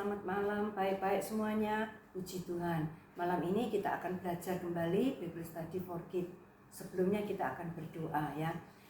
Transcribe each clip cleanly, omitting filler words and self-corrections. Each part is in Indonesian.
selamat malam, baik-baik semuanya, puji Tuhan. Malam ini kita akan belajar kembali Bible Study for Kids. Sebelumnya kita akan berdoa ya.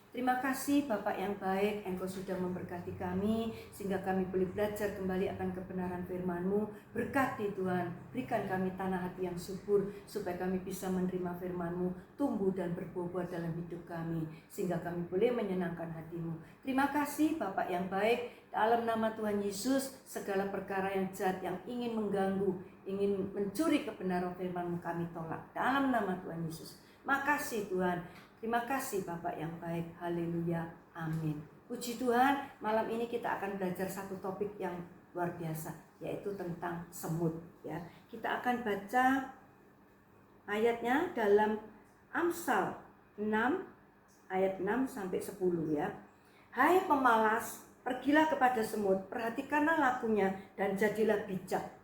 Terima kasih Bapak yang baik, Engkau sudah memberkati kami sehingga kami boleh belajar kembali akan kebenaran firman-Mu. Berkati Tuhan, berikan kami tanah hati yang subur supaya kami bisa menerima firman-Mu, tumbuh dan berbuah dalam hidup kami sehingga kami boleh menyenangkan hati-Mu. Terima kasih Bapak yang baik, dalam nama Tuhan Yesus segala perkara yang jahat yang ingin mengganggu, ingin mencuri kebenaran firman-Mu kami tolak dalam nama Tuhan Yesus. Makasih Tuhan. Terima kasih Bapak yang baik. Haleluya. Amin. Puji Tuhan, malam ini kita akan belajar satu topik yang luar biasa, yaitu tentang semut ya. Kita akan baca ayatnya dalam Amsal 6 ayat 6 sampai 10 ya. Hai pemalas, pergilah kepada semut, perhatikanlah lakunya dan jadilah bijak.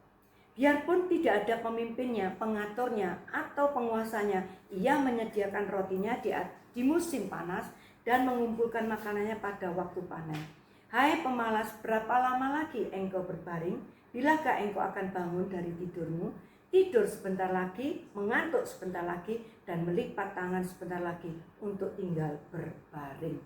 Biarpun tidak ada pemimpinnya, pengaturnya, atau penguasanya, ia menyediakan rotinya di musim panas dan mengumpulkan makanannya pada waktu panen. Hai pemalas, berapa lama lagi engkau berbaring? Bilakah engkau akan bangun dari tidurmu? Tidur sebentar lagi, mengantuk sebentar lagi, dan melipat tangan sebentar lagi untuk tinggal berbaring.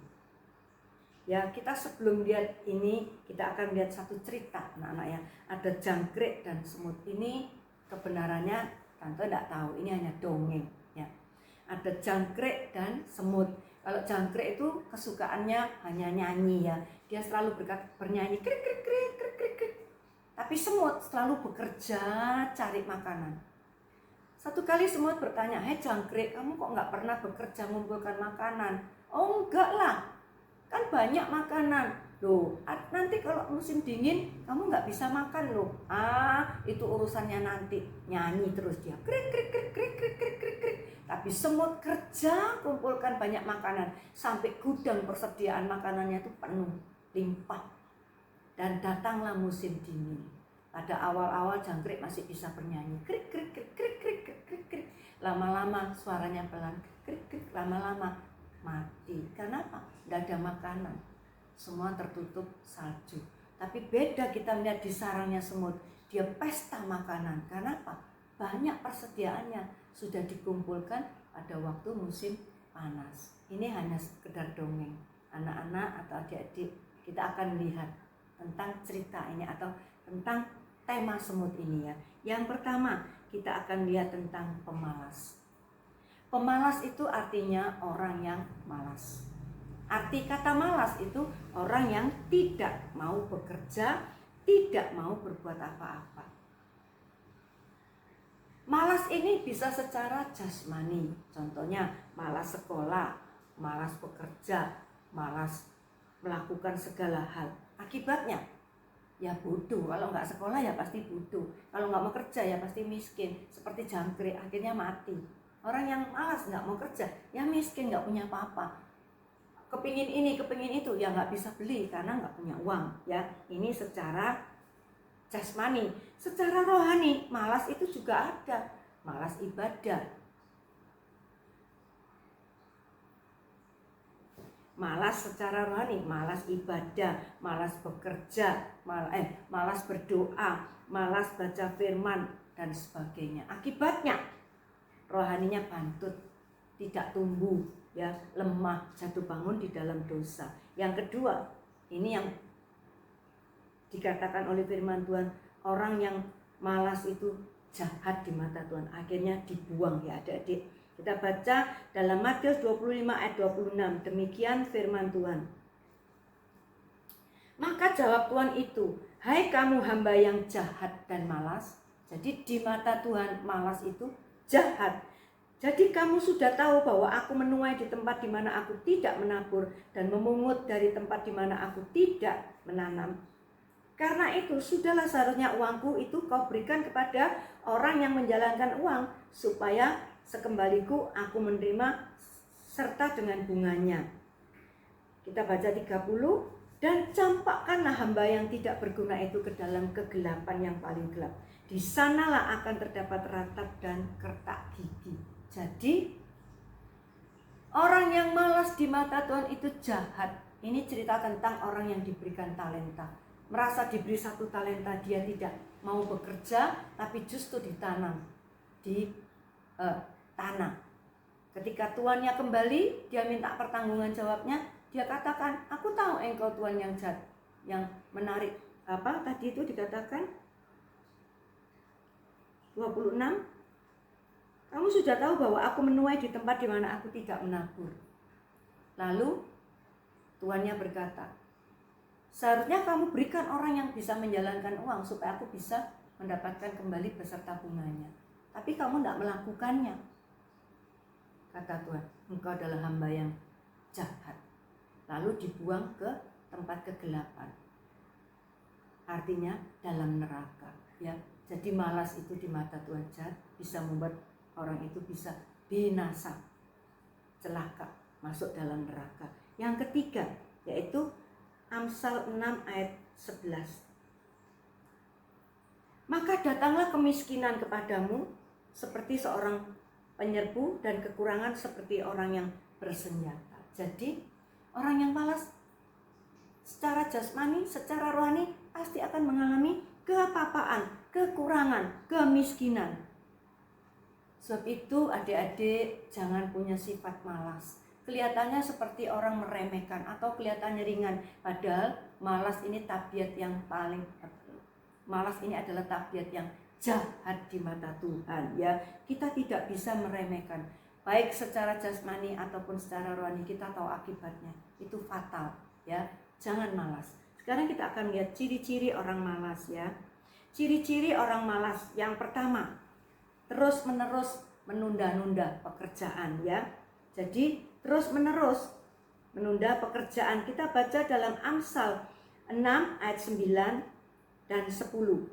Ya, kita sebelum lihat ini, kita akan lihat satu cerita anak-anak ya. Ada jangkrik dan semut. Ini kebenarannya Tante tidak tahu, ini hanya dongeng ya. Ada jangkrik dan semut. Kalau jangkrik itu kesukaannya hanya nyanyi ya. Dia selalu bernyanyi krik krik krik krik krik krik. Tapi semut selalu bekerja cari makanan. Satu kali semut bertanya, "Hei jangkrik, kamu kok nggak pernah bekerja mengumpulkan makanan?" "Oh enggak lah, kan banyak makanan." "Loh, nanti kalau musim dingin kamu nggak bisa makan loh." "Ah, itu urusannya nanti." Nyanyi terus dia krik krik krik krik krik krik krik krik. Tapi semut kerja kumpulkan banyak makanan sampai gudang persediaan makanannya itu penuh, limpah. Dan datanglah musim dingin. Pada awal-awal jangkrik masih bisa bernyanyi krik krik krik krik krik krik krik krik. Lama-lama suaranya pelan krik krik, lama-lama mati. Kenapa? Tidak ada makanan, semua tertutup salju. Tapi beda kita melihat di sarangnya semut, dia pesta makanan. Kenapa? Banyak persediaannya sudah dikumpulkan pada waktu musim panas. Ini hanya sekedar dongeng. Anak-anak atau adik-adik, kita akan lihat tentang cerita ini atau tentang tema semut ini ya. Yang pertama, kita akan lihat tentang pemalas. Pemalas itu artinya orang yang malas. Arti kata malas itu orang yang tidak mau bekerja, tidak mau berbuat apa-apa. Malas ini bisa secara jasmani, contohnya malas sekolah, malas bekerja, malas melakukan segala hal. Akibatnya ya bodoh, kalau nggak sekolah ya pasti bodoh, kalau nggak mau kerja ya pasti miskin, seperti jangkrik akhirnya mati. Orang yang malas nggak mau kerja ya miskin, nggak punya apa-apa, kepingin ini kepingin itu ya nggak bisa beli karena nggak punya uang ya. Ini secara jasmani. Secara rohani malas itu juga ada, malas ibadah, malas secara rohani, malas ibadah, malas bekerja, malas berdoa, malas baca firman dan sebagainya. Akibatnya rohaninya bantut, tidak tumbuh ya, lemah, jatuh bangun di dalam dosa. Yang kedua, ini yang dikatakan oleh firman Tuhan, orang yang malas itu jahat di mata Tuhan, akhirnya dibuang ya adik-adik. Kita baca dalam Matius 25 ayat 26, demikian firman Tuhan. Maka jawab Tuhan itu, "Hai kamu hamba yang jahat dan malas." Jadi di mata Tuhan malas itu jahat. Jadi kamu sudah tahu bahwa aku menuai di tempat di mana aku tidak menabur dan memungut dari tempat di mana aku tidak menanam. Karena itu sudahlah seharusnya uangku itu kau berikan kepada orang yang menjalankan uang, supaya sekembaliku aku menerima serta dengan bunganya. Kita baca 30, dan campakkanlah hamba yang tidak berguna itu ke dalam kegelapan yang paling gelap. Di sanalah akan terdapat ratap dan kertak gigi. Jadi orang yang malas di mata Tuhan itu jahat. Ini cerita tentang orang yang diberikan talenta. Merasa diberi satu talenta, dia tidak mau bekerja tapi justru ditanam di tanah. Ketika tuannya kembali, dia minta pertanggungan jawabnya, dia katakan, aku tahu engkau tuan yang jahat. Yang menarik apa tadi itu dikatakan 26, kamu sudah tahu bahwa aku menuai di tempat di mana aku tidak menabur. Lalu tuannya berkata, seharusnya kamu berikan orang yang bisa menjalankan uang supaya aku bisa mendapatkan kembali beserta bunganya. Tapi kamu tidak melakukannya. Kata Tuhan, engkau adalah hamba yang jahat. Lalu dibuang ke tempat kegelapan. Artinya dalam neraka. Ya, jadi malas itu di mata Tuhan jahat, bisa membuat orang itu bisa binasa, celaka, masuk dalam neraka. Yang ketiga yaitu Amsal 6 ayat 11. Maka datanglah kemiskinan kepadamu seperti seorang penyerbu dan kekurangan seperti orang yang bersenjata. Jadi orang yang malas secara jasmani, secara rohani pasti akan mengalami kepapaan, kekurangan, kemiskinan. Sebab itu adik-adik jangan punya sifat malas. Kelihatannya seperti orang meremehkan atau kelihatannya ringan. Padahal malas ini tabiat yang paling, malas ini adalah tabiat yang jahat di mata Tuhan. Ya, kita tidak bisa meremehkan. Baik secara jasmani ataupun secara rohani, kita tahu akibatnya. Itu fatal. Ya, jangan malas. Sekarang kita akan lihat ciri-ciri orang malas ya. Ciri-ciri orang malas. Yang pertama, terus-menerus menunda-nunda pekerjaan ya. Jadi terus-menerus menunda pekerjaan. Kita baca dalam Amsal 6 ayat 9 dan 10.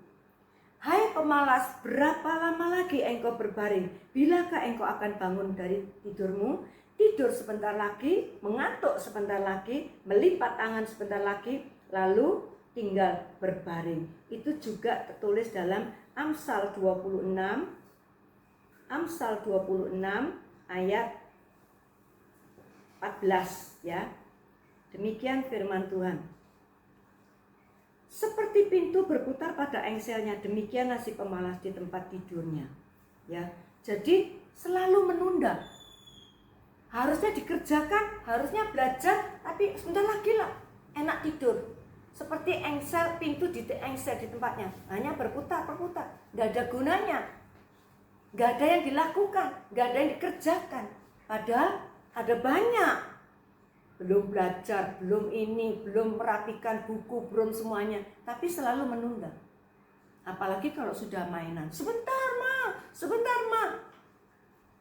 Hai pemalas, berapa lama lagi engkau berbaring? Bilakah engkau akan bangun dari tidurmu? Tidur sebentar lagi, mengantuk sebentar lagi, melipat tangan sebentar lagi, lalu tinggal berbaring. Itu juga tertulis dalam Amsal 26 ayat 14 ya. Demikian firman Tuhan. Seperti pintu berputar pada engselnya, demikian nasib pemalas di tempat tidurnya. Ya, jadi selalu menunda. Harusnya dikerjakan, harusnya belajar, tapi sebentar lagi lah, enak tidur. Seperti engsel, pintu di engsel di tempatnya, hanya berputar, nggak ada gunanya, nggak ada yang dilakukan, nggak ada yang dikerjakan. Padahal ada banyak. Belum belajar, belum ini, belum merapikan buku, belum semuanya. Tapi selalu menunda. Apalagi kalau sudah mainan. Sebentar ma.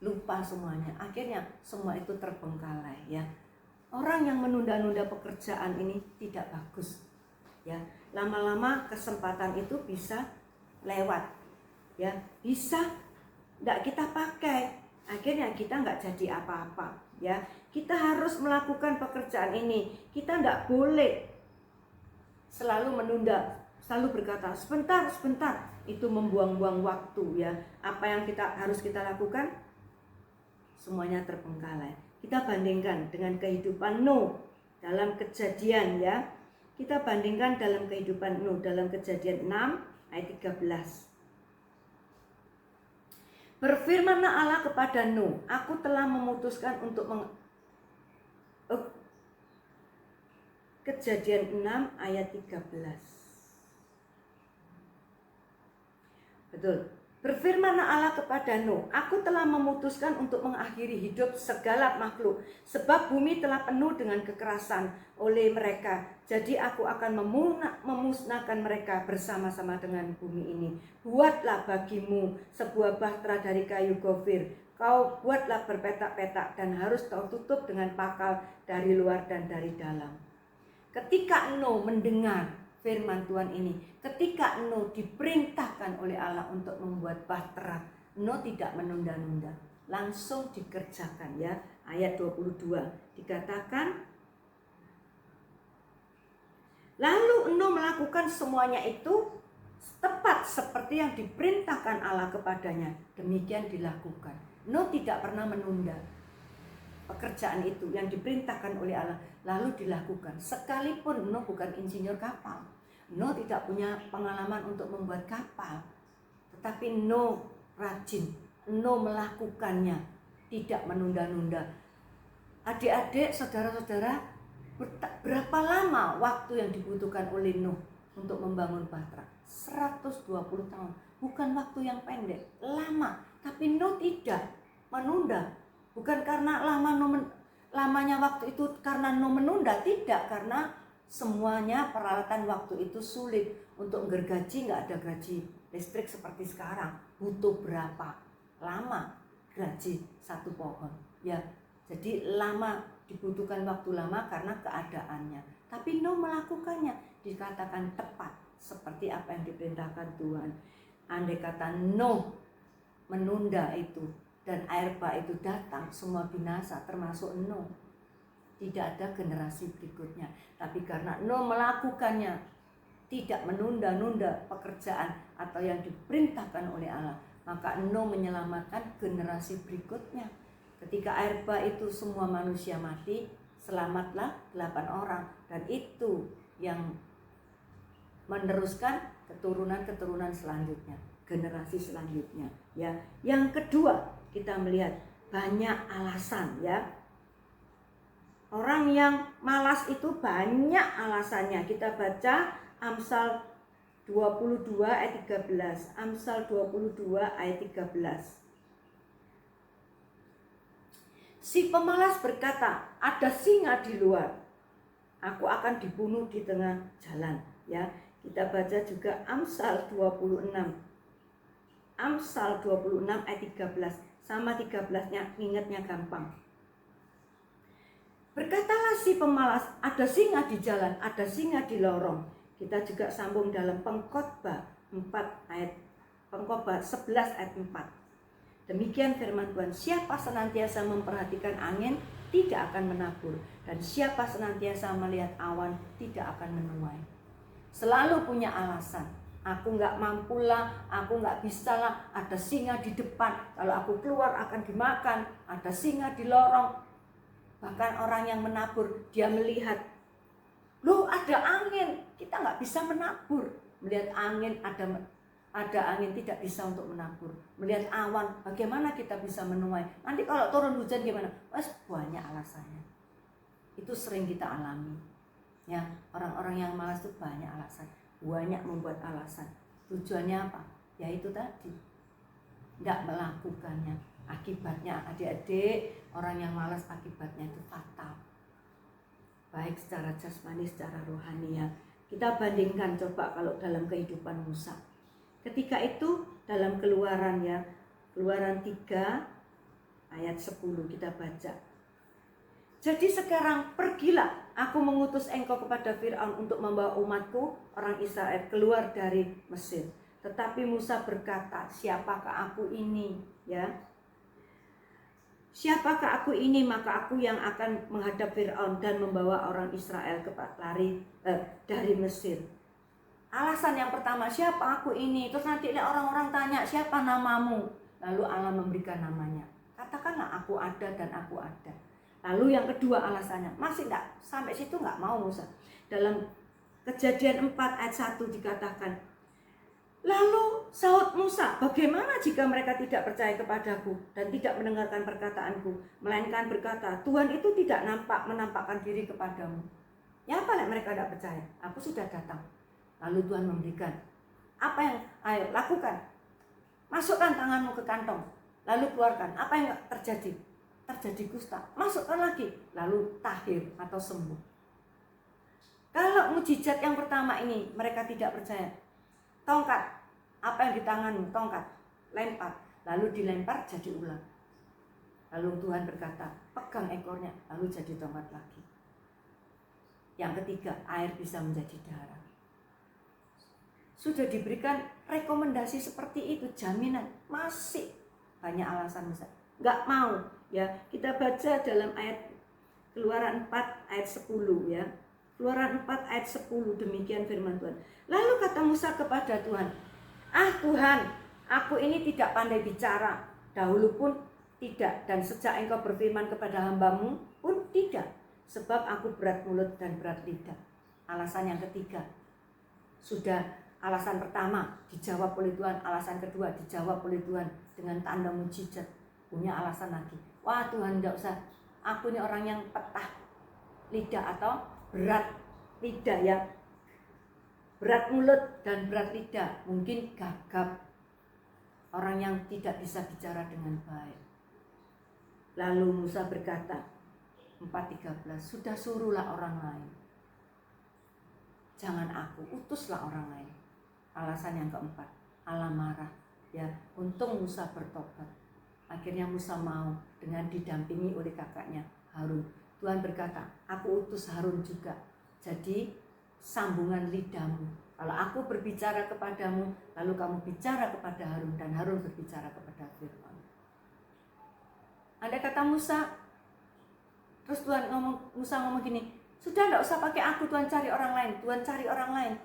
Lupa semuanya. Akhirnya semua itu terbengkalai ya. Orang yang menunda-nunda pekerjaan ini tidak bagus. Ya, lama-lama kesempatan itu bisa lewat. Ya, bisa enggak kita pakai. Akhirnya kita enggak jadi apa-apa. Ya, kita harus melakukan pekerjaan ini. Kita enggak boleh selalu menunda, selalu berkata sebentar. Itu membuang-buang waktu ya. Apa yang harus kita lakukan semuanya terbengkalai. Kita bandingkan dengan kehidupan Nuh dalam Kejadian ya. Kita bandingkan dalam kehidupan Nuh dalam Kejadian 6 ayat 13. Berfirmanlah Allah kepada Nuh, aku telah memutuskan untuk Kejadian 6 ayat 13. Betul. Berfirmanlah Allah kepada Nuh, aku telah memutuskan untuk mengakhiri hidup segala makhluk, sebab bumi telah penuh dengan kekerasan oleh mereka. Jadi aku akan memusnahkan mereka bersama-sama dengan bumi ini. Buatlah bagimu sebuah bahtera dari kayu gofir. Kau buatlah berpetak-petak dan harus kau tutup dengan pakal dari luar dan dari dalam. Ketika Nuh mendengar firman Tuhan ini, ketika Nuh diperintahkan oleh Allah untuk membuat bahtera, Nuh tidak menunda-nunda, langsung dikerjakan ya. Ayat 22 dikatakan, lalu Nuh melakukan semuanya itu tepat seperti yang diperintahkan Allah kepadanya. Demikian dilakukan. Nuh tidak pernah menunda pekerjaan itu yang diperintahkan oleh Allah, lalu dilakukan. Sekalipun Nuh bukan insinyur kapal, Nuh tidak punya pengalaman untuk membuat kapal, tetapi Nuh rajin, Nuh melakukannya, tidak menunda-nunda. Adik-adik, saudara-saudara, berapa lama waktu yang dibutuhkan oleh Nuh untuk membangun bahtera? 120 tahun. Bukan waktu yang pendek, lama. Tapi Nuh tidak menunda. Bukan karena lamanya waktu itu karena Nuh menunda, tidak, karena semuanya peralatan waktu itu sulit. Untuk gergaji nggak ada gaji listrik seperti sekarang. Butuh berapa lama gaji satu pohon? Ya, jadi lama, dibutuhkan waktu lama karena keadaannya. Tapi Nuh melakukannya, dikatakan tepat seperti apa yang diperintahkan Tuhan. Andai kata Nuh menunda itu dan air bah itu datang, semua binasa termasuk Nuh. Tidak ada generasi berikutnya. Tapi karena Nuh melakukannya, tidak menunda-nunda pekerjaan atau yang diperintahkan oleh Allah, maka Nuh menyelamatkan generasi berikutnya. Ketika air bah itu semua manusia mati, selamatlah 8 orang. Dan itu yang meneruskan keturunan-keturunan selanjutnya, generasi selanjutnya. Ya, yang kedua, kita melihat banyak alasan, ya. Orang yang malas itu banyak alasannya. Kita baca Amsal 22 ayat 13. Amsal 22 ayat 13. Si pemalas berkata, ada singa di luar, aku akan dibunuh di tengah jalan. Ya, kita baca juga Amsal 26. Amsal 26 ayat 13. Sama 13-nya, ingatnya gampang. Berkatalah si pemalas, ada singa di jalan, ada singa di lorong. Kita juga sambung dalam Pengkhotbah 11 ayat 4. Demikian firman Tuhan, siapa senantiasa memperhatikan angin tidak akan menabur, dan siapa senantiasa melihat awan tidak akan menuai. Selalu punya alasan. Aku nggak mampulah, aku nggak bisalah, ada singa di depan, kalau aku keluar akan dimakan, ada singa di lorong. Bahkan orang yang menabur, dia melihat, loh ada angin, kita nggak bisa menabur. Melihat angin, ada angin tidak bisa untuk menabur. Melihat awan, bagaimana kita bisa menuai? Nanti kalau turun hujan gimana? Banyak alasannya. Itu sering kita alami. Ya, orang-orang yang malas itu banyak alasan, banyak membuat alasan. Tujuannya apa? Ya itu tadi, tidak melakukannya. Akibatnya adik-adik, orang yang malas akibatnya itu fatal. Baik secara jasmani, secara rohani, ya. Kita bandingkan coba kalau dalam kehidupan Musa. Ketika itu dalam Keluaran, ya, Keluaran 3 ayat 10 kita baca. Jadi sekarang pergilah, aku mengutus engkau kepada Fir'aun untuk membawa umatku orang Israel keluar dari Mesir. Tetapi Musa berkata, siapakah aku ini, ya? Siapakah aku ini, maka aku yang akan menghadap Fir'aun dan membawa orang Israel lari dari Mesir. Alasan yang pertama, siapa aku ini? Terus nanti orang-orang tanya, siapa namamu? Lalu Allah memberikan namanya. Katakanlah aku ada dan aku ada. Lalu yang kedua alasannya, masih enggak, sampai situ enggak mau Musa. Dalam Kejadian 4 ayat 1 dikatakan, lalu sahut Musa, bagaimana jika mereka tidak percaya kepadaku dan tidak mendengarkan perkataanku, melainkan berkata, Tuhan itu tidak menampakkan diri kepadamu. Ya apa yang mereka tidak percaya? Aku sudah datang. Lalu Tuhan memberikan, apa yang ayo lakukan? Masukkan tanganmu ke kantong, lalu keluarkan. Apa yang terjadi? Terjadi kusta. Masukkan lagi, lalu tahir atau sembuh. Kalau mujizat yang pertama ini mereka tidak percaya, tongkat, apa yang di tanganmu? Tongkat, lempar, lalu dilempar jadi ular. Lalu Tuhan berkata, pegang ekornya, lalu jadi tongkat lagi. Yang ketiga, air bisa menjadi darah. Sudah diberikan rekomendasi seperti itu, jaminan, masih banyak alasan Musa nggak mau, ya. Kita baca dalam ayat Keluaran 4 ayat 10, ya. Keluaran 4 ayat 10, demikian firman Tuhan. Lalu kata Musa kepada Tuhan, Tuhan, aku ini tidak pandai bicara, dahulu pun tidak, dan sejak engkau berfirman kepada hambamu pun tidak, sebab aku berat mulut dan berat lidah. Alasan yang ketiga, Sudah alasan pertama dijawab oleh Tuhan, alasan kedua dijawab oleh Tuhan dengan tanda mujizat. Punya alasan lagi, wah Tuhan enggak usah, aku ini orang yang petah lidah atau berat lidah ya, berat mulut dan berat lidah, mungkin gagap, orang yang tidak bisa bicara dengan baik. Lalu Musa berkata, 4:13, sudah suruhlah orang lain, jangan aku, utuslah orang lain. Alasan yang keempat, Allah marah ya. Untung Musa bertobat. Akhirnya Musa mau dengan didampingi oleh kakaknya Harun. Tuhan berkata, aku utus Harun juga. Jadi sambungan lidahmu. Kalau aku berbicara kepadamu, lalu kamu bicara kepada Harun, dan Harun berbicara kepada Fir'aun. Andai kata Musa, terus Musa ngomong gini, sudah enggak usah pakai aku, Tuhan cari orang lain, Tuhan cari orang lain.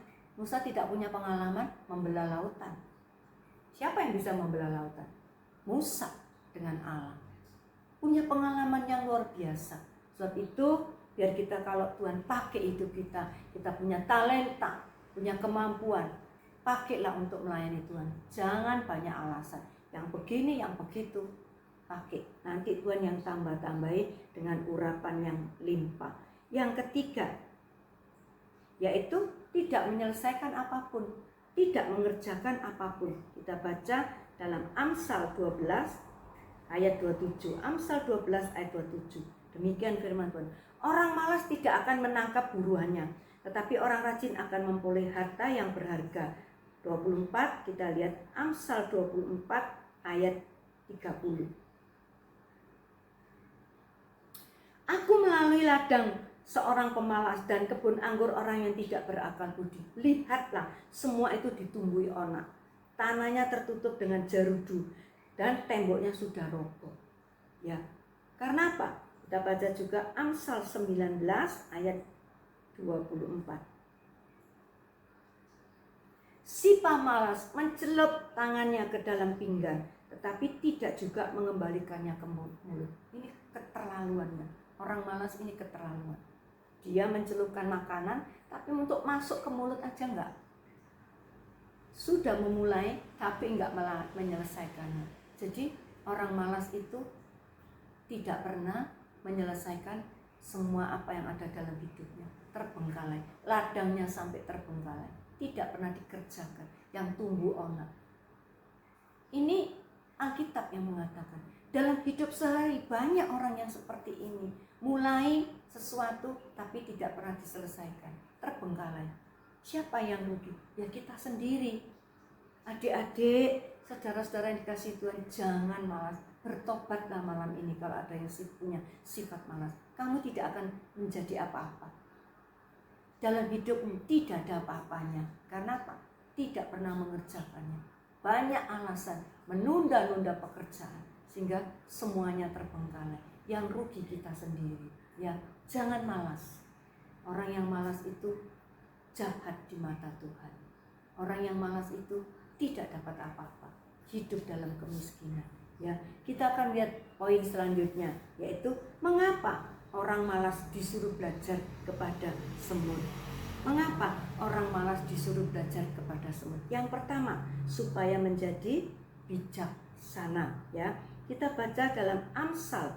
Musa tidak punya pengalaman membelah lautan. Siapa yang bisa membelah lautan? Musa dengan Allah. Punya pengalaman yang luar biasa. Sebab itu biar kita, kalau Tuhan pakai hidup kita, kita punya talenta, punya kemampuan, pakailah untuk melayani Tuhan. Jangan banyak alasan, yang begini, yang begitu. Pakai, nanti Tuhan yang tambah-tambahi dengan urapan yang limpah. Yang ketiga, yaitu tidak menyelesaikan apapun, tidak mengerjakan apapun. Kita baca dalam Amsal 12 ayat 27. Amsal 12 ayat 27. Demikian firman Tuhan. Orang malas tidak akan menangkap buruannya, tetapi orang rajin akan memperoleh harta yang berharga. 24, kita lihat Amsal 24 ayat 30. Aku melalui ladang seorang pemalas dan kebun anggur orang yang tidak berakal budi. Lihatlah, semua itu ditumbuhi onak. Tanahnya tertutup dengan jerudu dan temboknya sudah roboh. Ya. Karena apa? Kita baca juga Amsal 19 ayat 24. Si pemalas mencelup tangannya ke dalam pinggan, tetapi tidak juga mengembalikannya ke mulut. Ini keterlaluannya. Orang malas ini keterlaluan. Dia mencelupkan makanan, tapi untuk masuk ke mulut aja enggak. Sudah memulai, tapi enggak menyelesaikannya. Jadi orang malas itu tidak pernah menyelesaikan semua apa yang ada dalam hidupnya. Terbengkalai, ladangnya sampai terbengkalai, tidak pernah dikerjakan, yang tumbuh onak. Ini Alkitab yang mengatakan. Dalam hidup sehari banyak orang yang seperti ini. Mulai sesuatu tapi tidak pernah diselesaikan, terbengkalai. Siapa yang rugi? Ya kita sendiri. Adik-adik, saudara-saudara yang dikasihi Tuhan, jangan malas. Bertobatlah malam ini kalau ada yang punya sifat malas. Kamu tidak akan menjadi apa-apa. Dalam hidupmu tidak ada apa-apanya. Karena apa? Tidak pernah mengerjakannya. Banyak alasan menunda-nunda pekerjaan sehingga semuanya terbengkalai. Yang rugi kita sendiri. Ya, jangan malas. Orang yang malas itu jahat di mata Tuhan. Orang yang malas itu tidak dapat apa-apa. Hidup dalam kemiskinan. Ya, kita akan lihat poin selanjutnya, yaitu mengapa orang malas disuruh belajar kepada semut. Mengapa orang malas disuruh belajar kepada semut? Yang pertama, supaya menjadi bijaksana. Ya, kita baca dalam Amsal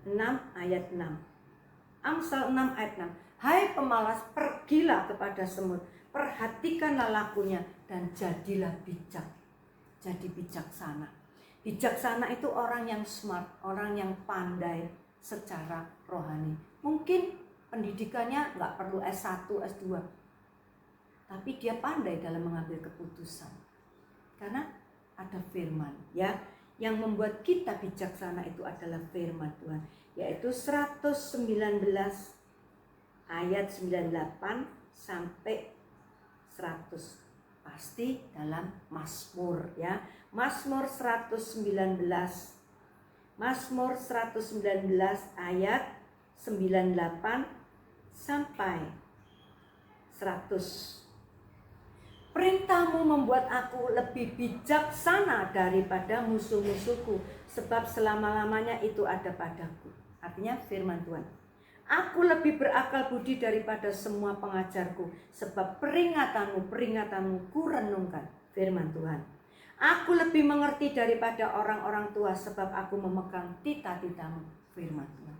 6 ayat 6. Amsal 6 ayat 6. Hai pemalas, pergilah kepada semut, perhatikanlah lakunya dan jadilah bijak. Jadi bijaksana. Bijaksana itu orang yang smart, orang yang pandai secara rohani. Mungkin pendidikannya nggak perlu S1, S2, tapi dia pandai dalam mengambil keputusan. Karena ada firman, ya. Yang membuat kita bijaksana itu adalah firman Tuhan, yaitu 119 ayat 98 sampai 100. Pasti dalam Mazmur, ya. Mazmur 119. Mazmur 119 ayat 98 sampai 100. Perintahmu membuat aku lebih bijaksana daripada musuh-musuhku, sebab selama-lamanya itu ada padaku. Artinya firman Tuhan. Aku lebih berakal budi daripada semua pengajarku, sebab peringatanmu ku renungkan. Firman Tuhan. Aku lebih mengerti daripada orang-orang tua, sebab aku memegang tita-titamu. Firman Tuhan.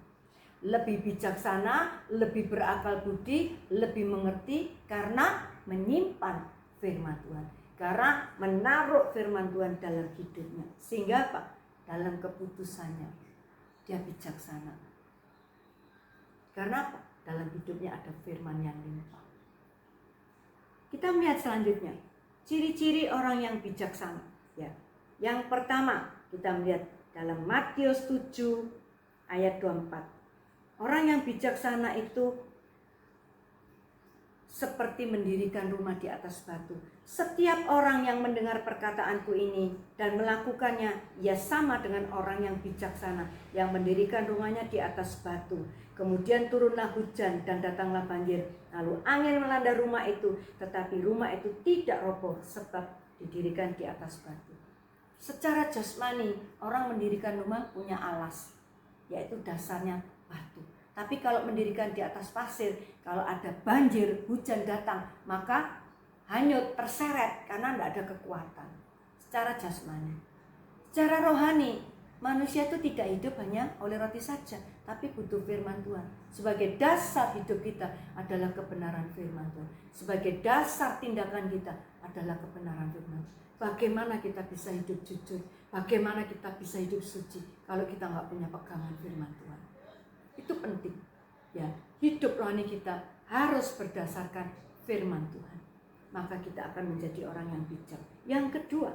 Lebih bijaksana, lebih berakal budi, lebih mengerti karena menyimpan firman Tuhan. Karena menaruh firman Tuhan dalam hidupnya. Sehingga apa? Dalam keputusannya dia bijaksana. Karena apa? Dalam hidupnya ada firman yang limpah. Kita melihat selanjutnya ciri-ciri orang yang bijaksana. Ya. Yang pertama kita melihat dalam Matius 7 ayat 24. Orang yang bijaksana itu seperti mendirikan rumah di atas batu. Setiap orang yang mendengar perkataanku ini dan melakukannya, ia sama dengan orang yang bijaksana yang mendirikan rumahnya di atas batu. Kemudian turunlah hujan dan datanglah banjir. Lalu angin melanda rumah itu, tetapi rumah itu tidak roboh sebab didirikan di atas batu. Secara jasmani, orang mendirikan rumah punya alas, yaitu dasarnya batu. Tapi kalau mendirikan di atas pasir, kalau ada banjir, hujan datang, maka hanyut, terseret karena tidak ada kekuatan. Secara jasmani. Secara rohani, manusia itu tidak hidup hanya oleh roti saja, tapi butuh firman Tuhan. Sebagai dasar hidup kita adalah kebenaran firman Tuhan. Sebagai dasar tindakan kita adalah kebenaran firman Tuhan. Bagaimana kita bisa hidup jujur? Bagaimana kita bisa hidup suci kalau kita nggak punya pegangan firman Tuhan? Itu penting. Ya, hidup rohani kita harus berdasarkan firman Tuhan. Maka kita akan menjadi orang yang bijak. Yang kedua,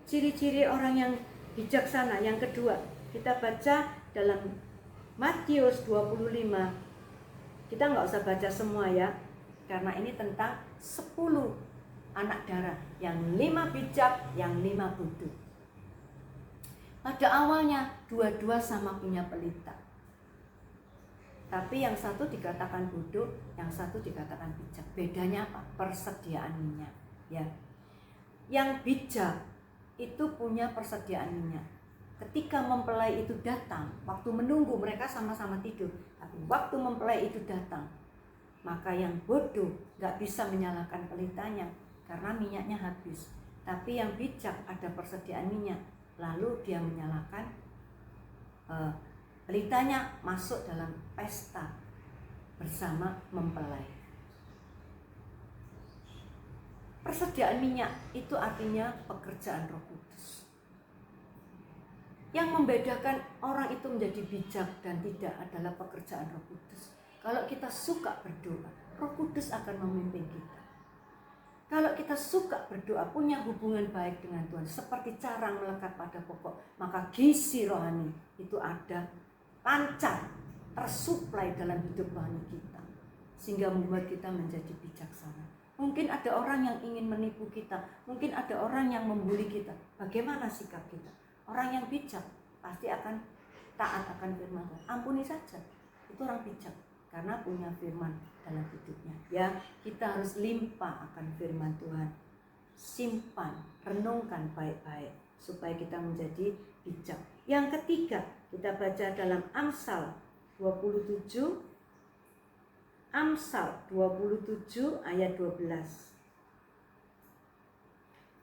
ciri-ciri orang yang bijaksana. Yang kedua, kita baca dalam Matius 25. Kita nggak usah baca semua ya, karena ini tentang 10 anak darah. Yang 5 bijak, yang 5 bodoh. Pada awalnya dua-dua sama punya pelita. Tapi yang satu dikatakan bodoh, yang satu dikatakan bijak. Bedanya apa? Persediaan minyak. Ya. Yang bijak itu punya persediaan minyak. Ketika mempelai itu datang, waktu menunggu mereka sama-sama tidur. Tapi waktu mempelai itu datang, maka yang bodoh gak bisa menyalakan pelitanya karena minyaknya habis. Tapi yang bijak ada persediaan minyak, lalu dia menyalakan pelitanya, masuk dalam pesta bersama mempelai. Persediaan minyak itu artinya pekerjaan Roh Kudus. Yang membedakan orang itu menjadi bijak dan tidak adalah pekerjaan Roh Kudus. Kalau kita suka berdoa, Roh Kudus akan memimpin kita. Kalau kita suka berdoa, punya hubungan baik dengan Tuhan, seperti carang melekat pada pokok, maka gizi rohani itu ada, lancar, tersuplai dalam hidup rohani kita, sehingga membuat kita menjadi bijaksana. Mungkin ada orang yang ingin menipu kita, mungkin ada orang yang membuli kita. Bagaimana sikap kita? Orang yang bijak pasti akan taat akan firman Tuhan. Ampuni saja, itu orang bijak karena punya firman dalam hidupnya. Ya, kita harus limpah akan firman Tuhan. Simpan, renungkan baik-baik supaya kita menjadi bijak. Yang ketiga, kita baca dalam Amsal 27. Amsal 27 ayat 12.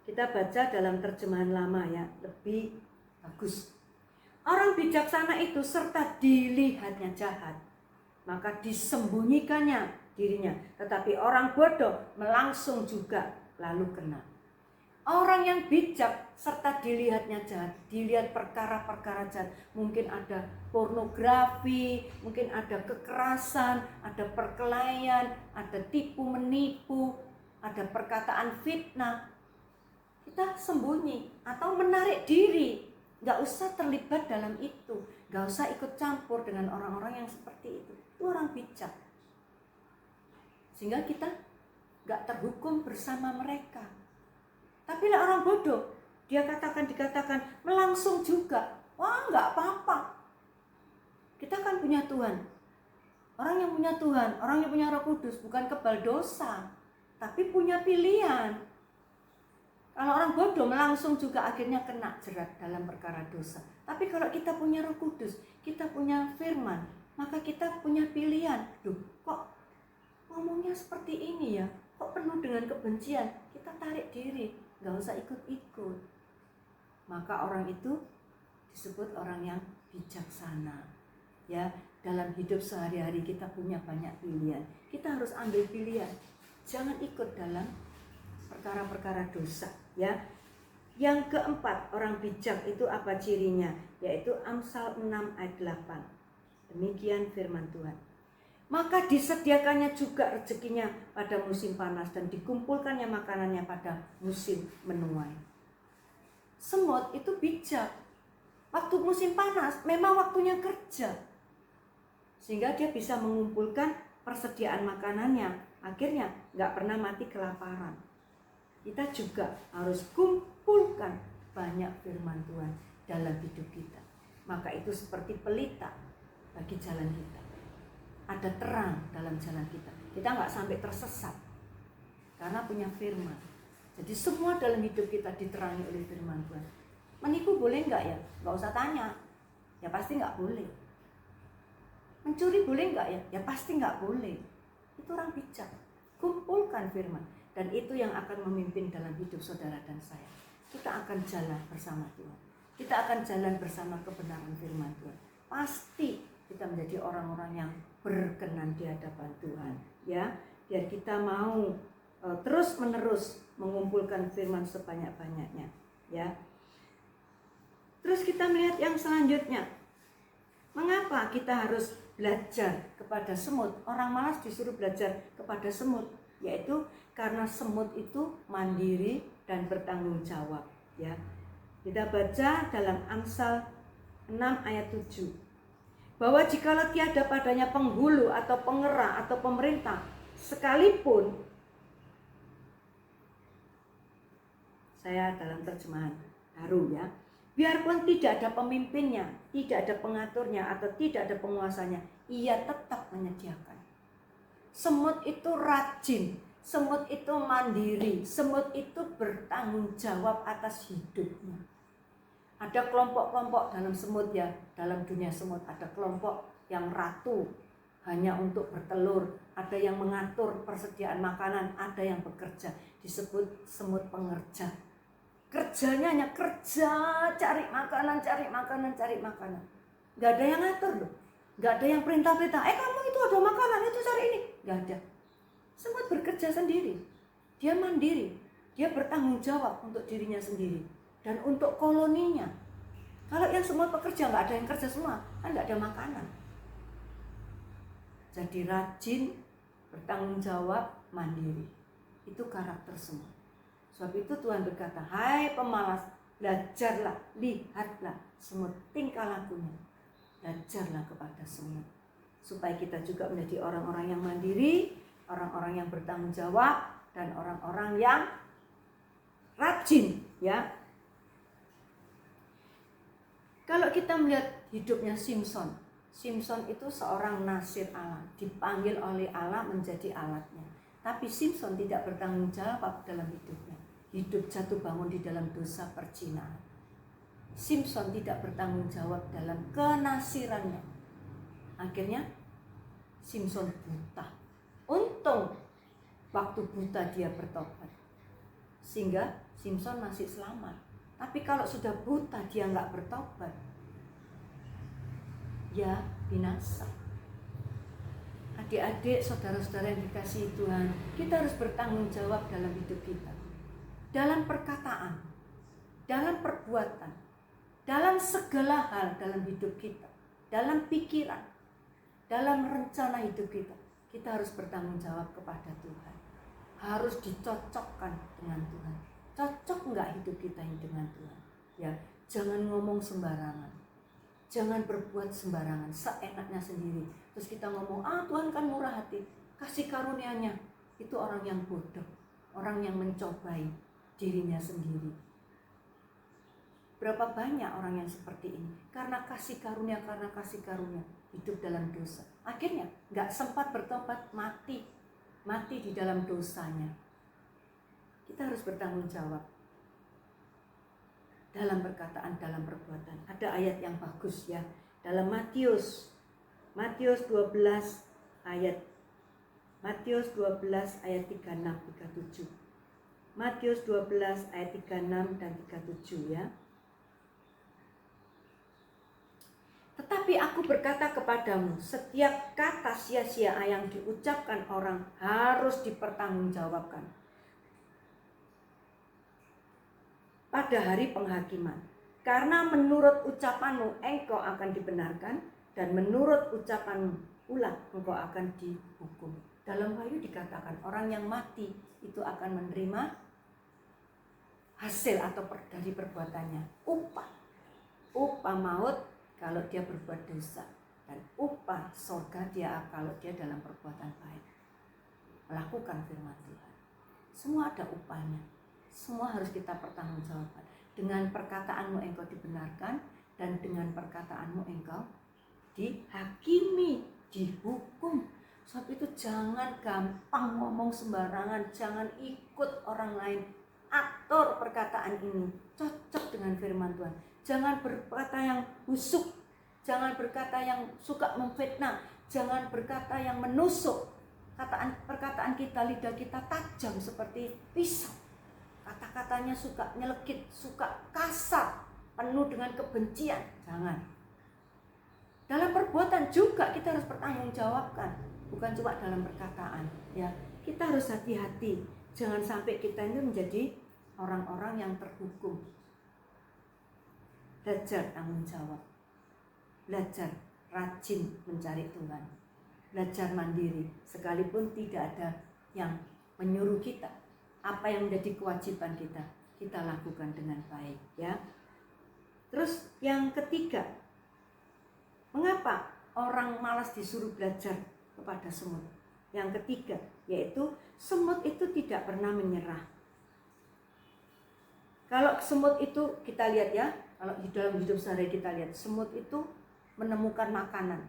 Kita baca dalam terjemahan lama ya, lebih bagus. Orang bijaksana itu serta dilihatnya jahat, maka disembunyikannya dirinya. Tetapi orang bodoh melangsung juga lalu kena. Orang yang bijak serta dilihatnya jahat, dilihat perkara-perkara jahat. Mungkin ada pornografi, mungkin ada kekerasan, ada perkelahian, ada tipu menipu, ada perkataan fitnah. Kita sembunyi atau menarik diri, gak usah terlibat dalam itu, gak usah ikut campur dengan orang-orang yang seperti itu. Itu orang bijak, sehingga kita gak terhukum bersama mereka. Tapi lah orang bodoh, dia dikatakan melangsung juga. Wah, gak apa-apa. Kita kan punya Tuhan. Orang yang punya Tuhan, orang yang punya Roh Kudus bukan kebal dosa, tapi punya pilihan. Kalau orang bodoh melangsung juga akhirnya kena jerat dalam perkara dosa. Tapi kalau kita punya Roh Kudus, kita punya firman, maka kita punya pilihan. Duh, kok ngomongnya seperti ini ya? Kok penuh dengan kebencian? Kita tarik diri, nggak usah ikut-ikut. Maka orang itu disebut orang yang bijaksana. Ya, dalam hidup sehari-hari kita punya banyak pilihan. Kita harus ambil pilihan. Jangan ikut dalam perkara-perkara dosa, ya. Yang keempat, orang bijak itu apa cirinya? Yaitu Amsal 6 ayat 8. Demikian firman Tuhan. Maka disediakannya juga rezekinya pada musim panas dan dikumpulkannya makanannya pada musim menuai. Semut itu bijak. Waktu musim panas memang waktunya kerja. Sehingga dia bisa mengumpulkan persediaan makanannya. Akhirnya nggak pernah mati kelaparan. Kita juga harus kumpulkan banyak firman Tuhan dalam hidup kita. Maka itu seperti pelita bagi jalan kita. Ada terang dalam jalan kita. Kita nggak sampai tersesat karena punya firman. Jadi semua dalam hidup kita diterangi oleh firman Tuhan. Menipu boleh nggak ya? Nggak usah tanya. Ya pasti nggak boleh. Mencuri boleh nggak ya? Ya pasti nggak boleh. Itu orang bijak. Kumpulkan firman. Dan itu yang akan memimpin dalam hidup saudara dan saya. Kita akan jalan bersama Tuhan. Kita akan jalan bersama kebenaran firman Tuhan. Pasti kita menjadi orang-orang yang berkenan di hadapan Tuhan. Ya, biar kita mau terus-menerus mengumpulkan firman sebanyak-banyaknya. Ya. Terus kita melihat yang selanjutnya. Mengapa kita harus belajar kepada semut? Orang malas disuruh belajar kepada semut, yaitu karena semut itu mandiri dan bertanggung jawab, ya. Kita baca dalam Amsal 6 ayat 7. Bahwa jikalau tiada padanya penghulu atau pengerah atau pemerintah sekalipun, saya dalam terjemahan baru ya, biarpun tidak ada pemimpinnya, tidak ada pengaturnya atau tidak ada penguasanya, ia tetap menyediakan. Semut itu rajin, semut itu mandiri, semut itu bertanggung jawab atas hidupnya. Ada kelompok-kelompok dalam semut ya, dalam dunia semut ada kelompok yang ratu hanya untuk bertelur, ada yang mengatur persediaan makanan, ada yang bekerja, disebut semut pengerja. Kerjanya hanya kerja, cari makanan, cari makanan, cari makanan. Gak ada yang ngatur loh, gak ada yang perintah-perintah, kamu itu ada makanan, itu cari ini. Gak ada. Semut bekerja sendiri, dia mandiri, dia bertanggung jawab untuk dirinya sendiri dan untuk koloninya. Kalau yang semua pekerja nggak ada yang kerja semua, kan nggak ada makanan. Jadi rajin, bertanggung jawab, mandiri. Itu karakter semut. Sebab itu Tuhan berkata, hai pemalas, belajarlah, lihatlah semut tingkah lakunya. Belajarlah kepada semut. Supaya kita juga menjadi orang-orang yang mandiri, orang-orang yang bertanggung jawab, dan orang-orang yang rajin, ya. Kalau kita melihat hidupnya Simson itu seorang nasir Allah, dipanggil oleh Allah menjadi alatnya. Tapi Simson tidak bertanggung jawab dalam hidupnya. Hidup jatuh bangun di dalam dosa perzinahan. Simson tidak bertanggung jawab dalam kenasirannya. Akhirnya Simson buta. Untung waktu buta dia bertobat, sehingga Simson masih selamat. Tapi kalau sudah buta dia nggak bertobat, ya binasa. Adik-adik, saudara-saudara yang dikasihi Tuhan, kita harus bertanggung jawab dalam hidup kita. Dalam perkataan, dalam perbuatan, dalam segala hal dalam hidup kita, dalam pikiran, dalam rencana hidup kita. Kita harus bertanggung jawab kepada Tuhan. Harus dicocokkan dengan Tuhan. Cocok enggak hidup kita dengan Tuhan? Ya, jangan ngomong sembarangan. Jangan berbuat sembarangan, seenaknya sendiri. Terus kita ngomong, Tuhan kan murah hati, kasih karunia-Nya. Itu orang yang bodoh, orang yang mencobai dirinya sendiri. Berapa banyak orang yang seperti ini? Karena kasih karunia, hidup dalam dosa. Akhirnya nggak sempat bertobat, mati di dalam dosanya. Kita harus bertanggung jawab dalam perkataan, dalam perbuatan. Ada ayat yang bagus ya, dalam Matius Matius 12 ayat 36-37. Matius 12 ayat 36 dan 37 ya. Tetapi aku berkata kepadamu, setiap kata sia-sia yang diucapkan orang harus dipertanggungjawabkan pada hari penghakiman. Karena menurut ucapanmu engkau akan dibenarkan, dan menurut ucapanmu pula engkau akan dihukum. Dalam Wahyu dikatakan orang yang mati itu akan menerima hasil atau dari perbuatannya, upah maut kalau dia berbuat dosa, dan upah surga dia kalau dia dalam perbuatan baik, melakukan firman Tuhan. Semua ada upahnya, semua harus kita pertanggungjawabkan. Dengan perkataanmu engkau dibenarkan, dan dengan perkataanmu engkau dihakimi, dihukum. Sebab itu jangan gampang ngomong sembarangan, jangan ikut orang lain atur perkataan ini cocok dengan firman Tuhan. Jangan berkata yang busuk, jangan berkata yang suka memfitnah, jangan berkata yang menusuk. Perkataan kita, lidah kita tajam seperti pisau. Kata-katanya suka nyelekit, suka kasar, penuh dengan kebencian. Jangan. Dalam perbuatan juga kita harus bertanggungjawabkan, bukan cuma dalam perkataan. Ya, kita harus hati-hati. Jangan sampai kita ini menjadi orang-orang yang terhukum. Belajar tanggung jawab, belajar rajin mencari Tuhan, belajar mandiri, sekalipun tidak ada yang menyuruh kita. Apa yang menjadi kewajiban kita, kita lakukan dengan baik, ya. Terus yang ketiga, mengapa orang malas disuruh belajar kepada semut? Yang ketiga, yaitu semut itu tidak pernah menyerah. Kalau semut itu kita lihat ya, kalau di dalam hidup sehari kita lihat, semut itu menemukan makanan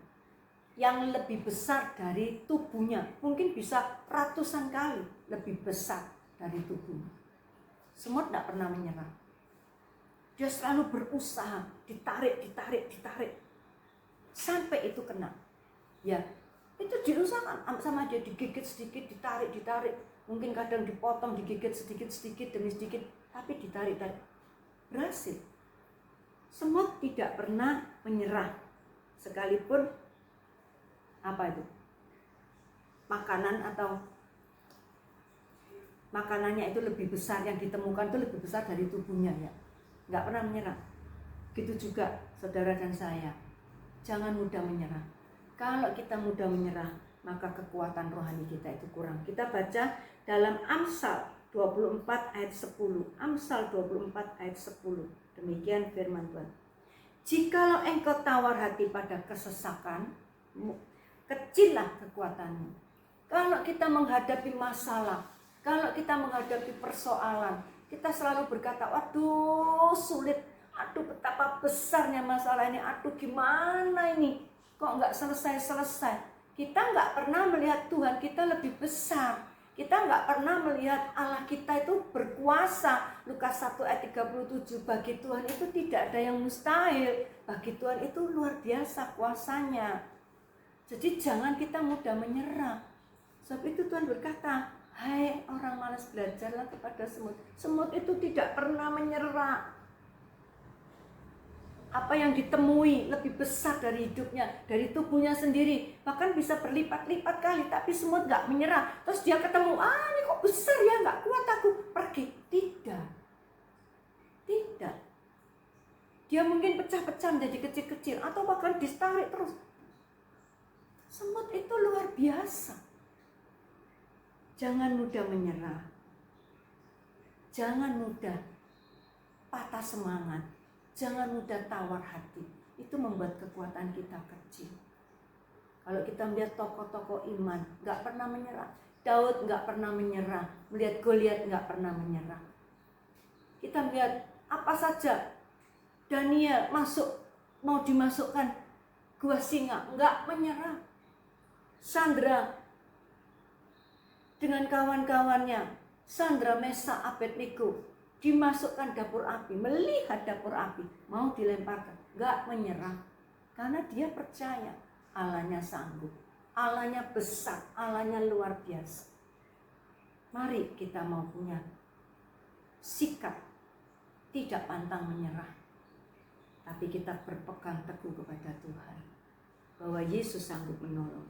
yang lebih besar dari tubuhnya, mungkin bisa ratusan kali lebih besar dari tubuhnya. Semut tidak pernah menyerah. Dia selalu berusaha, ditarik sampai itu kena. Ya, itu diusahakan sama dia, digigit sedikit, ditarik. Mungkin kadang dipotong, digigit sedikit demi sedikit, tapi ditarik. Berhasil. Semut tidak pernah menyerah, sekalipun apa itu? Makanannya itu lebih besar, yang ditemukan itu lebih besar dari tubuhnya, ya. Nggak pernah menyerah. Gitu juga saudara dan saya. Jangan mudah menyerah. Kalau kita mudah menyerah, maka kekuatan rohani kita itu kurang. Kita baca dalam Amsal 24 ayat 10. Amsal 24 ayat 10. Demikian firman Tuhan. Jikalau engkau tawar hati pada kesesakan, kecillah kekuatanmu. Kalau kita menghadapi masalah, kalau kita menghadapi persoalan, kita selalu berkata, waduh sulit, aduh betapa besarnya masalah ini, aduh gimana ini, kok nggak selesai-selesai. Kita nggak pernah melihat Tuhan kita lebih besar. Kita nggak pernah melihat Allah kita itu berkuasa. Lukas 1 ayat 37, bagi Tuhan itu tidak ada yang mustahil. Bagi Tuhan itu luar biasa kuasanya. Jadi jangan kita mudah menyerah. Sebab itu Tuhan berkata, hai orang malas, belajarlah kepada semut. Semut itu tidak pernah menyerah. Apa yang ditemui lebih besar dari hidupnya, dari tubuhnya sendiri, bahkan bisa berlipat-lipat kali, tapi semut gak menyerah. Terus dia ketemu, ini kok besar ya, gak kuat aku, pergi. Tidak. Dia mungkin pecah-pecah menjadi kecil-kecil, atau bahkan ditarik terus. Semut itu luar biasa. Jangan mudah menyerah. Jangan mudah patah semangat. Jangan mudah tawar hati. Itu membuat kekuatan kita kecil. Kalau kita melihat tokoh-tokoh iman, gak pernah menyerah. Daud gak pernah menyerah. Melihat Goliat gak pernah menyerah. Kita melihat apa saja. Daniel mau dimasukkan gua singa, gak menyerah. Sandra dengan kawan-kawannya, Sandra, Mesa, Abednego, dimasukkan dapur api, melihat dapur api, mau dilemparkan, gak menyerah, karena dia percaya Allahnya sanggup, Allahnya besar, Allahnya luar biasa. Mari kita mau punya sikap tidak pantang menyerah, tapi kita berpegang teguh kepada Tuhan, bahwa Yesus sanggup menolong,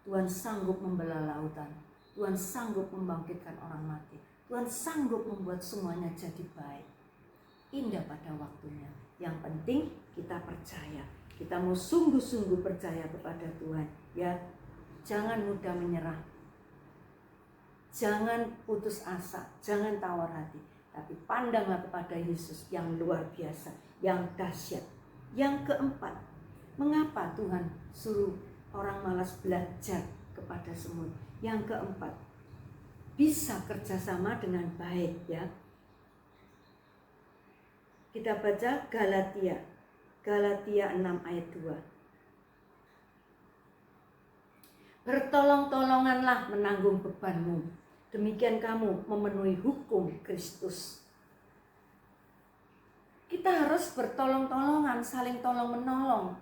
Tuhan sanggup membelah lautan, Tuhan sanggup membangkitkan orang mati, Tuhan sanggup membuat semuanya jadi baik, indah pada waktunya. Yang penting kita percaya, kita mau sungguh-sungguh percaya kepada Tuhan, ya. Jangan mudah menyerah, jangan putus asa, jangan tawar hati, tapi pandanglah kepada Yesus yang luar biasa, yang dahsyat. Yang keempat, mengapa Tuhan suruh orang malas belajar kepada semut? Yang keempat, bisa kerjasama dengan baik, ya. Kita baca Galatia 6 ayat 2. Bertolong-tolonganlah menanggung bebanmu, demikian kamu memenuhi hukum Kristus. Kita harus bertolong-tolongan, saling tolong-menolong.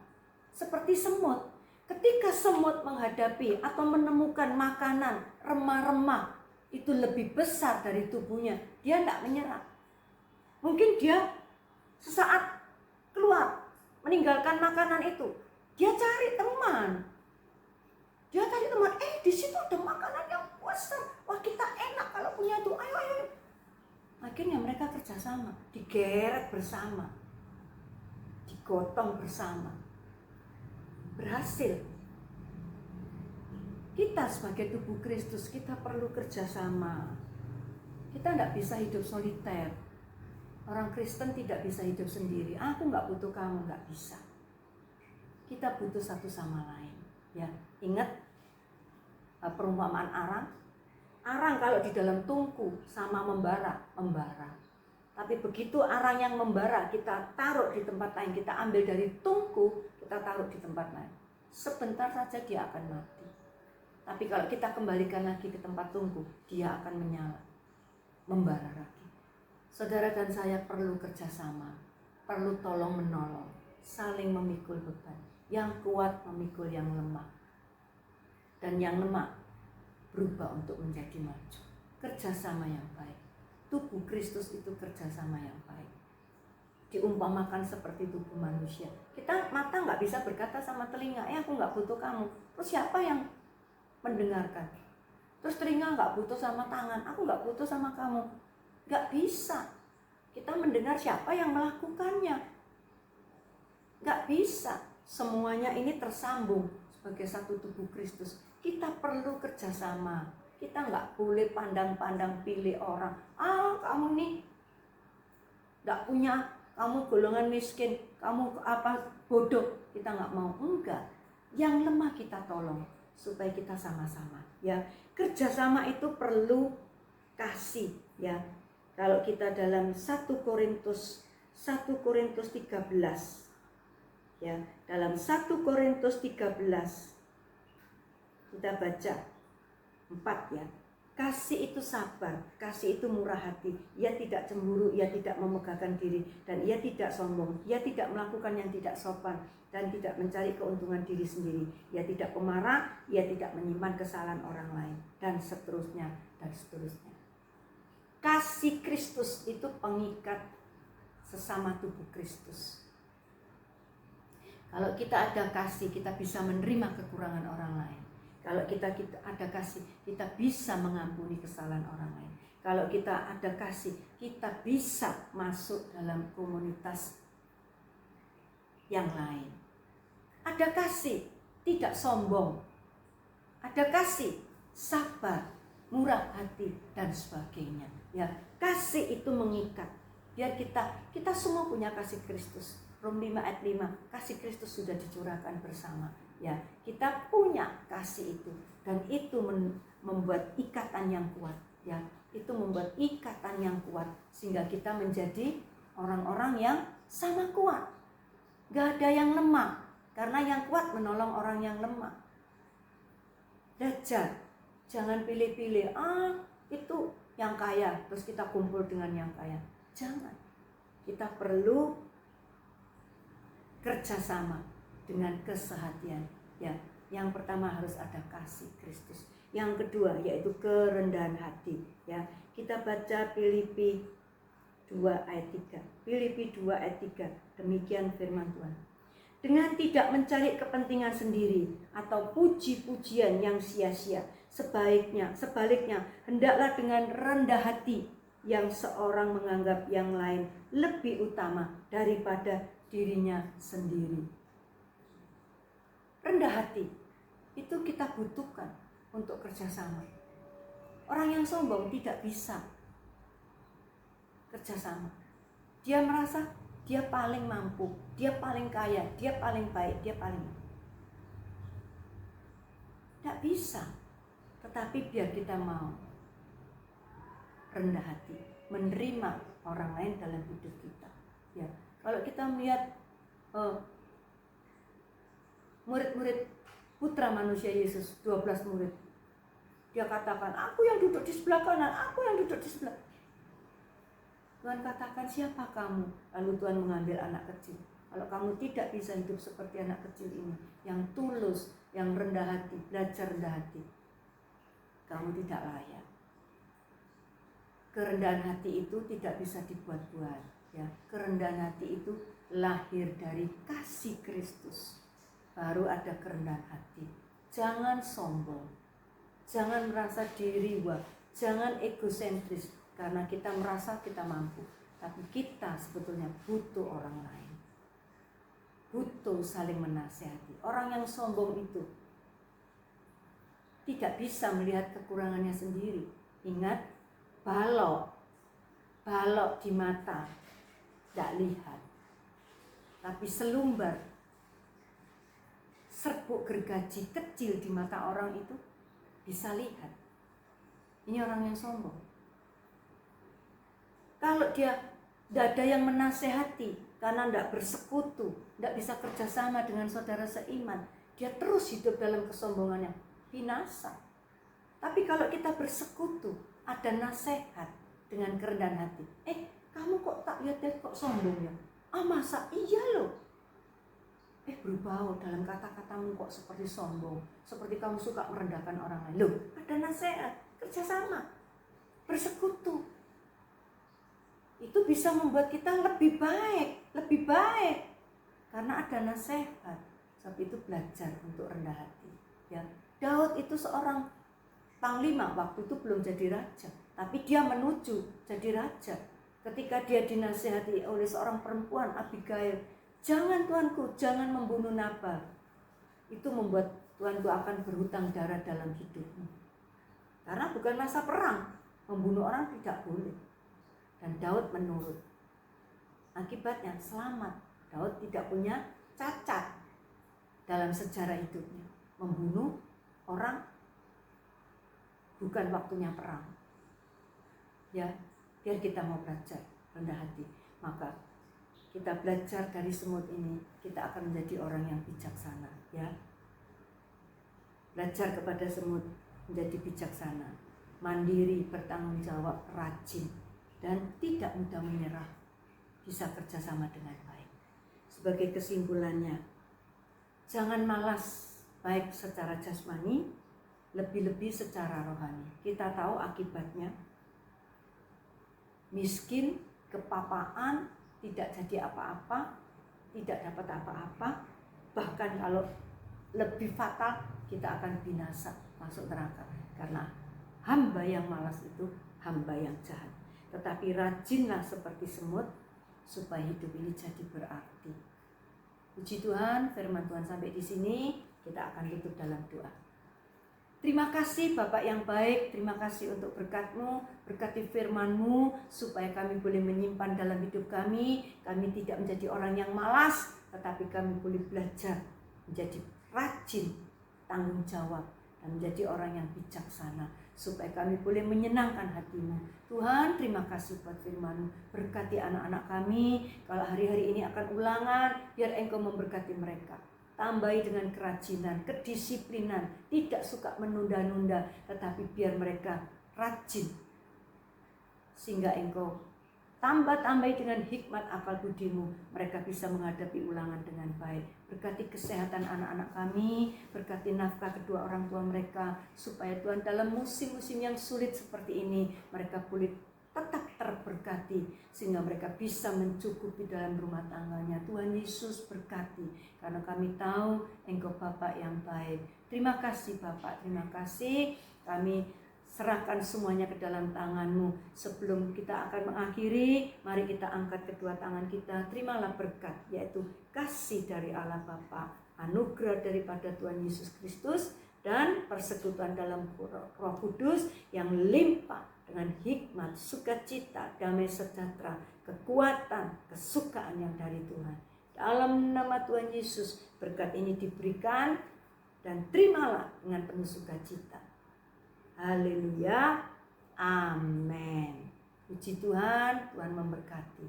Seperti semut, ketika semut menghadapi atau menemukan makanan remah-remah itu lebih besar dari tubuhnya, dia tidak menyerah. Mungkin dia sesaat keluar meninggalkan makanan itu, dia cari teman. Di situ ada makanan yang besar. Wah, kita enak kalau punya itu. Ayo. Akhirnya mereka kerjasama, digeret bersama, digotong bersama, berhasil. Kita sebagai tubuh Kristus, kita perlu kerjasama. Kita tidak bisa hidup soliter. Orang Kristen tidak bisa hidup sendiri. Aku nggak butuh kamu, nggak bisa. Kita butuh satu sama lain. Ya, ingat perumpamaan arang. Arang kalau di dalam tungku sama membara. Tapi begitu arang yang membara kita taruh di tempat lain, kita ambil dari tungku, kita taruh di tempat lain, sebentar saja dia akan mati. Tapi kalau kita kembalikan lagi ke tempat tungku, dia akan menyala, membara lagi. Saudara dan saya perlu kerjasama, perlu tolong menolong, saling memikul beban. Yang kuat memikul yang lemah, dan yang lemah berubah untuk menjadi maju. Kerjasama yang baik. Tubuh Kristus itu kerjasama yang baik. Diumpamakan seperti tubuh manusia. Kita mata nggak bisa berkata sama telinga, aku nggak butuh kamu. Terus siapa yang mendengarkan? Terus telinga nggak butuh sama tangan, aku nggak butuh sama kamu. Nggak bisa. Kita mendengar siapa yang melakukannya. Nggak bisa. Semuanya ini tersambung sebagai satu tubuh Kristus. Kita perlu kerjasama. Kita nggak boleh pandang-pandang pilih orang. Kamu nih nggak punya, kamu golongan miskin, kamu bodoh. Kita nggak mau, enggak. Yang lemah kita tolong supaya kita sama-sama. Ya, kerjasama itu perlu kasih. Ya, kalau kita dalam 1 Korintus 13. Ya, dalam 1 Korintus 13 kita baca 4 ya. Kasih itu sabar, kasih itu murah hati. Ia tidak cemburu, ia tidak memegahkan diri, dan ia tidak sombong. Ia tidak melakukan yang tidak sopan dan tidak mencari keuntungan diri sendiri. Ia tidak pemarah, ia tidak menyimpan kesalahan orang lain, dan seterusnya dan seterusnya. Kasih Kristus itu pengikat sesama tubuh Kristus. Kalau kita ada kasih, kita bisa menerima kekurangan orang lain. Kalau kita ada kasih, kita bisa mengampuni kesalahan orang lain. Kalau kita ada kasih, kita bisa masuk dalam komunitas yang lain. Ada kasih, tidak sombong. Ada kasih, sabar, murah hati, dan sebagainya. Ya, kasih itu mengikat. Biar kita semua punya kasih Kristus. Rom 5 ayat 5, kasih Kristus sudah dicurahkan bersama. Ya, kita punya kasih itu, dan itu membuat ikatan yang kuat. Ya, itu membuat ikatan yang kuat sehingga kita menjadi orang-orang yang sama kuat. Gak ada yang lemah, karena yang kuat menolong orang yang lemah. Belajar, jangan pilih-pilih. Itu yang kaya, terus kita kumpul dengan yang kaya. Jangan. Kita perlu kerjasama dengan kesehatian. Ya, Yang pertama harus ada kasih Kristus. Yang kedua yaitu kerendahan hati. Ya, kita baca Filipi 2 ayat 3. Filipi 2 ayat 3. Demikian firman Tuhan. Dengan tidak mencari kepentingan sendiri atau puji-pujian yang sia-sia, sebaliknya hendaklah dengan rendah hati yang seorang menganggap yang lain lebih utama daripada dirinya sendiri. Rendah hati itu kita butuhkan untuk kerjasama. Orang yang sombong tidak bisa kerjasama. Dia merasa dia paling mampu, dia paling kaya, dia paling baik, dia paling. Tidak bisa. Tetapi biar kita mau rendah hati, menerima orang lain dalam hidup kita. Ya, kalau kita melihat murid-murid putra manusia Yesus, 12 murid, dia katakan, aku yang duduk di sebelah kanan, aku yang duduk di sebelah. Tuhan katakan, siapa kamu? Lalu Tuhan mengambil anak kecil. Kalau kamu tidak bisa hidup seperti anak kecil ini, yang tulus, yang rendah hati, belajar rendah hati, kamu tidak layak. Kerendahan hati itu tidak bisa dibuat-buat. Ya, kerendahan hati itu lahir dari kasih Kristus. Baru ada kerendahan hati. Jangan sombong, jangan merasa diri wah, jangan egosentris karena kita merasa kita mampu. Tapi kita sebetulnya butuh orang lain, butuh saling menasihati. Orang yang sombong itu tidak bisa melihat kekurangannya sendiri. Ingat, balok di mata tidak lihat, tapi selumbar serbuk gergaji kecil di mata orang itu bisa lihat. Ini orang yang sombong. Kalau dia tidak ada yang menasehati karena tidak bersekutu, tidak bisa kerjasama dengan saudara seiman, dia terus hidup dalam kesombongannya, binasa. Tapi kalau kita bersekutu, ada nasihat dengan kerendahan hati. Kamu kok tak lihat kok sombong ya? Masa iya loh? Berubah dalam kata-katamu kok seperti sombong, seperti kamu suka merendahkan orang lain. Loh, ada nasihat, kerjasama, bersekutu. Itu bisa membuat kita lebih baik, karena ada nasihat. Sebab itu belajar untuk rendah hati. Ya, Daud itu seorang panglima, waktu itu belum jadi raja, tapi dia menuju jadi raja. Ketika dia dinasihati oleh seorang perempuan, Abigail, jangan tuanku, jangan membunuh Nabal. Itu membuat tuanku akan berhutang darah dalam hidupmu. Karena bukan masa perang, membunuh orang tidak boleh. Dan Daud menurut. Akibatnya selamat. Daud tidak punya cacat dalam sejarah hidupnya. Membunuh orang bukan waktunya perang. Ya, biar kita mau belajar rendah hati, maka kita belajar dari semut ini, kita akan menjadi orang yang bijaksana. Ya, belajar kepada semut menjadi bijaksana, mandiri, bertanggung jawab, rajin, dan tidak mudah menyerah, bisa kerjasama dengan baik. Sebagai kesimpulannya, jangan malas baik secara jasmani, lebih-lebih secara rohani. Kita tahu akibatnya, miskin, kepapaan, tidak jadi apa-apa, tidak dapat apa-apa, bahkan kalau lebih fatal, kita akan binasa, masuk neraka. Karena hamba yang malas itu hamba yang jahat. Tetapi rajinlah seperti semut, supaya hidup ini jadi berarti. Puji Tuhan, firman Tuhan sampai di sini, kita akan tutup dalam doa. Terima kasih Bapak yang baik, terima kasih untuk berkat-Mu, berkati firman-Mu, supaya kami boleh menyimpan dalam hidup kami tidak menjadi orang yang malas, tetapi kami boleh belajar menjadi rajin, tanggung jawab, dan menjadi orang yang bijaksana, supaya kami boleh menyenangkan hati-Mu. Tuhan, terima kasih buat firman-Mu, berkati anak-anak kami, kalau hari-hari ini akan ulangan, biar Engkau memberkati mereka. Tambahi dengan kerajinan, kedisiplinan, tidak suka menunda-nunda, tetapi biar mereka rajin. Sehingga Engkau tambahi dengan hikmat akal budi-Mu, mereka bisa menghadapi ulangan dengan baik. Berkati kesehatan anak-anak kami, berkati nafkah kedua orang tua mereka, supaya Tuhan dalam musim-musim yang sulit seperti ini, mereka boleh tetap terberkati, sehingga mereka bisa mencukupi dalam rumah tangganya. Tuhan Yesus berkati, karena kami tahu Engkau Bapa yang baik. Terima kasih Bapak, terima kasih. Kami serahkan semuanya ke dalam tangan-Mu. Sebelum kita akan mengakhiri, mari kita angkat kedua tangan kita. Terimalah berkat, yaitu kasih dari Allah Bapa, anugerah daripada Tuhan Yesus Kristus, dan persekutuan dalam Roh Kudus yang limpah dengan hikmat, sukacita, damai sejahtera, kekuatan, kesukaan yang dari Tuhan. Dalam nama Tuhan Yesus, berkat ini diberikan dan terimalah dengan penuh sukacita. Haleluya, amin. Puji Tuhan, Tuhan memberkati.